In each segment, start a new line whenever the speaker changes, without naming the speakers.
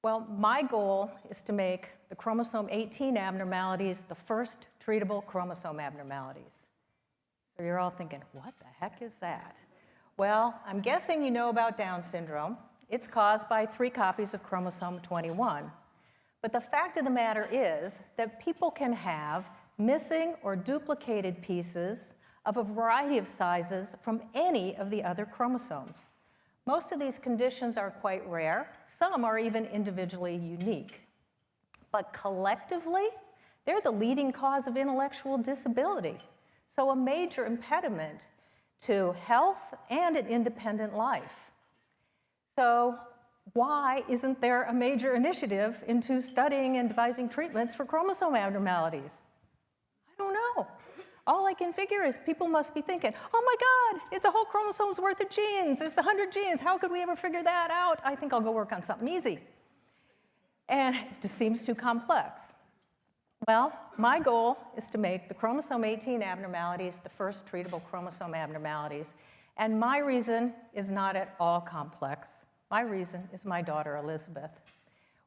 Well, my goal is to make the chromosome 18 abnormalities the first treatable chromosome abnormalities. So you're all thinking, what the heck is that? Well, I'm guessing you know about Down syndrome. It's caused by 3 copies of chromosome 21. But the fact of the matter is that people can have missing or duplicated pieces of a variety of sizes from any of the other chromosomes. Most of these conditions are quite rare. Some are even individually unique. But collectively, they're the leading cause of intellectual disability. So a major impediment to health and an independent life. So why isn't there a major initiative into studying and devising treatments for chromosome abnormalities? I don't know. All I can figure is people must be thinking, oh my God, it's a whole chromosome's worth of genes. It's 100 genes. How could we ever figure that out? I think I'll go work on something easy. And it just seems too complex. Well, my goal is to make the chromosome 18 abnormalities the first treatable chromosome abnormalities. And my reason is not at all complex. My reason is my daughter, Elizabeth.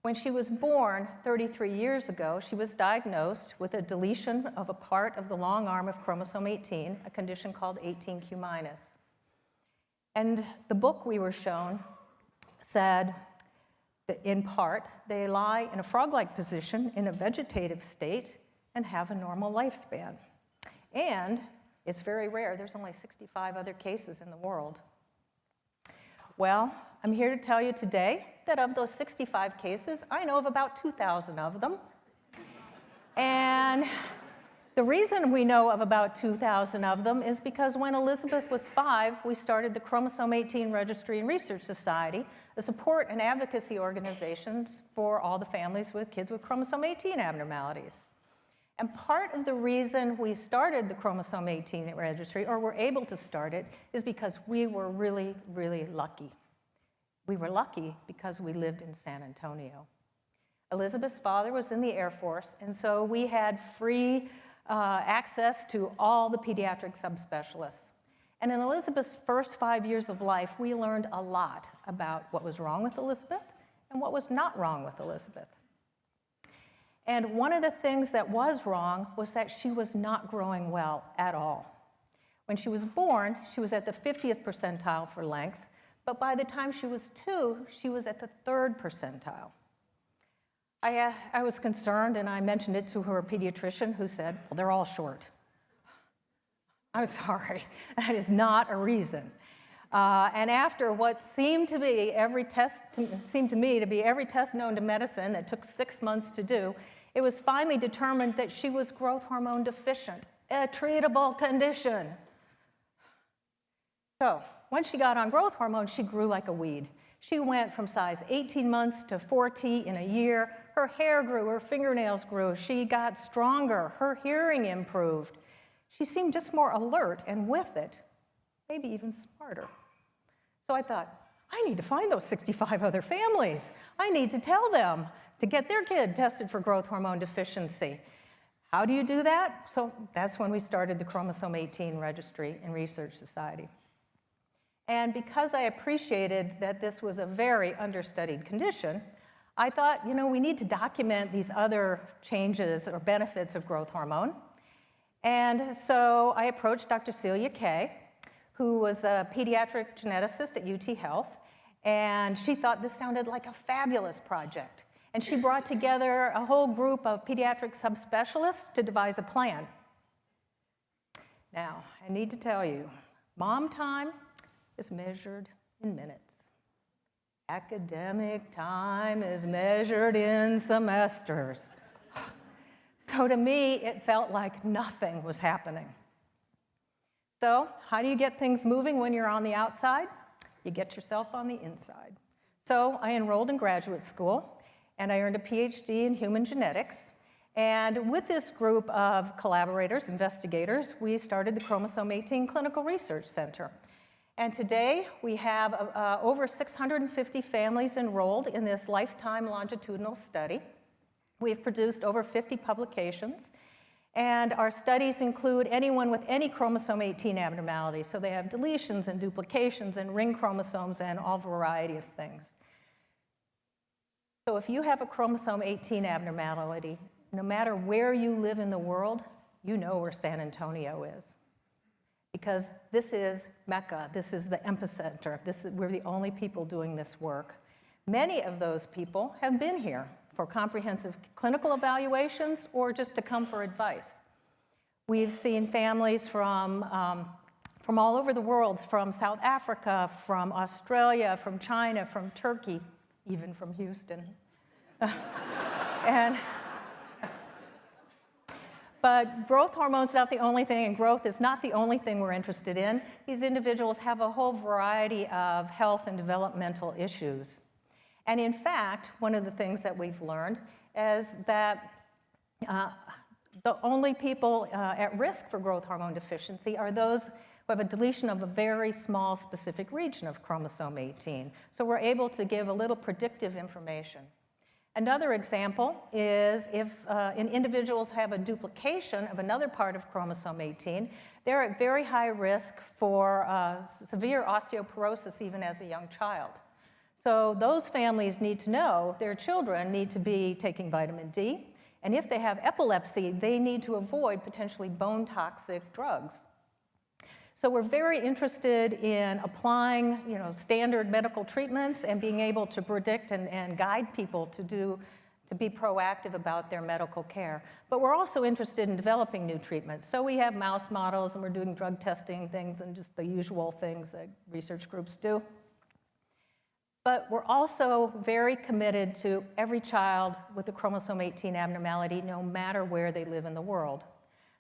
When she was born 33 years ago, she was diagnosed with a deletion of a part of the long arm of chromosome 18, a condition called 18q-. And the book we were shown said that, in part, they lie in a frog-like position in a vegetative state and have a normal lifespan. And it's very rare. There's only 65 other cases in the world. Well, I'm here to tell you today that of those 65 cases, I know of about 2,000 of them. And the reason we know of about 2,000 of them is because when Elizabeth was 5, we started the Chromosome 18 Registry and Research Society, a support and advocacy organization for all the families with kids with chromosome 18 abnormalities. And part of the reason we started the Chromosome 18 Registry, or were able to start it, is because we were really, really lucky. We were lucky because we lived in San Antonio. Elizabeth's father was in the Air Force, and so we had free access to all the pediatric subspecialists. And in Elizabeth's first 5 years of life, we learned a lot about what was wrong with Elizabeth and what was not wrong with Elizabeth. And one of the things that was wrong was that she was not growing well at all. When she was born, she was at the 50th percentile for length, but by the time she was 2, she was at the 3rd percentile. I was concerned, and I mentioned it to her pediatrician, who said, well, they're all short. I'm sorry, that is not a reason. And after what seemed to me every test known to medicine that took 6 months to do, it was finally determined that she was growth hormone deficient, a treatable condition. So once she got on growth hormone, she grew like a weed. She went from size 18 months to 4T in a year. Her hair grew, her fingernails grew. She got stronger, her hearing improved. She seemed just more alert, and with it, maybe even smarter. So I thought, I need to find those 65 other families. I need to tell them to get their kid tested for growth hormone deficiency. How do you do that? So that's when we started the Chromosome 18 Registry and Research Society. And because I appreciated that this was a very understudied condition, I thought, we need to document these other changes or benefits of growth hormone. And so I approached Dr. Celia Kay, who was a pediatric geneticist at UT Health, and she thought this sounded like a fabulous project. And she brought together a whole group of pediatric subspecialists to devise a plan. Now, I need to tell you, mom time is measured in minutes. Academic time is measured in semesters. So to me, it felt like nothing was happening. So how do you get things moving when you're on the outside? You get yourself on the inside. So I enrolled in graduate school, and I earned a PhD in human genetics. And with this group of collaborators, investigators, we started the Chromosome 18 Clinical Research Center. And today, we have over 650 families enrolled in this lifetime longitudinal study. We've produced over 50 publications. And our studies include anyone with any chromosome 18 abnormality. So they have deletions and duplications and ring chromosomes and all variety of things. So if you have a chromosome 18 abnormality, no matter where you live in the world, you know where San Antonio is. Because this is Mecca, this is the epicenter, we're the only people doing this work. Many of those people have been here for comprehensive clinical evaluations or just to come for advice. We've seen families from all over the world, from South Africa, from Australia, from China, from Turkey, even from Houston. But growth hormone's not the only thing, and growth is not the only thing we're interested in. These individuals have a whole variety of health and developmental issues. And in fact, one of the things that we've learned is that the only people at risk for growth hormone deficiency are those who have a deletion of a very small specific region of chromosome 18. So we're able to give a little predictive information. Another example is if individuals have a duplication of another part of chromosome 18, they're at very high risk for severe osteoporosis even as a young child. So those families need to know their children need to be taking vitamin D, and if they have epilepsy, they need to avoid potentially bone-toxic drugs. So we're very interested in applying, standard medical treatments and being able to predict and guide people to be proactive about their medical care. But we're also interested in developing new treatments. So we have mouse models, and we're doing drug testing things and just the usual things that research groups do. But we're also very committed to every child with a chromosome 18 abnormality, no matter where they live in the world.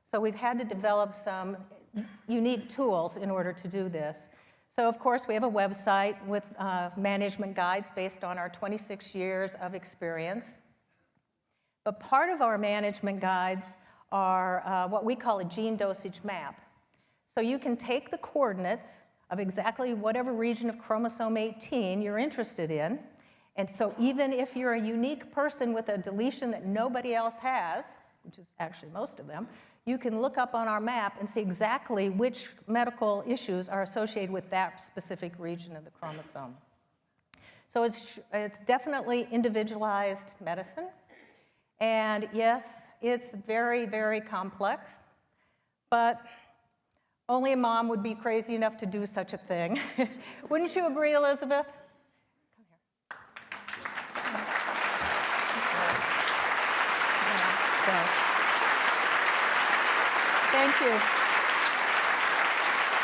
So we've had to develop some unique tools in order to do this. So of course we have a website with management guides based on our 26 years of experience. But part of our management guides are what we call a gene dosage map. So you can take the coordinates of exactly whatever region of chromosome 18 you're interested in. And so even if you're a unique person with a deletion that nobody else has, which is actually most of them, you can look up on our map and see exactly which medical issues are associated with that specific region of the chromosome. So it's definitely individualized medicine. And yes, it's very, very complex, but only a mom would be crazy enough to do such a thing. Wouldn't you agree, Elizabeth? Come here. Thank you.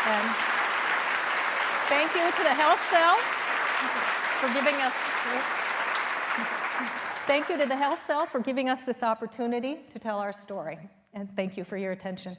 And thank you to the Health Cell for giving us. Thank you to the Health Cell for giving us this opportunity to tell our story. And thank you for your attention.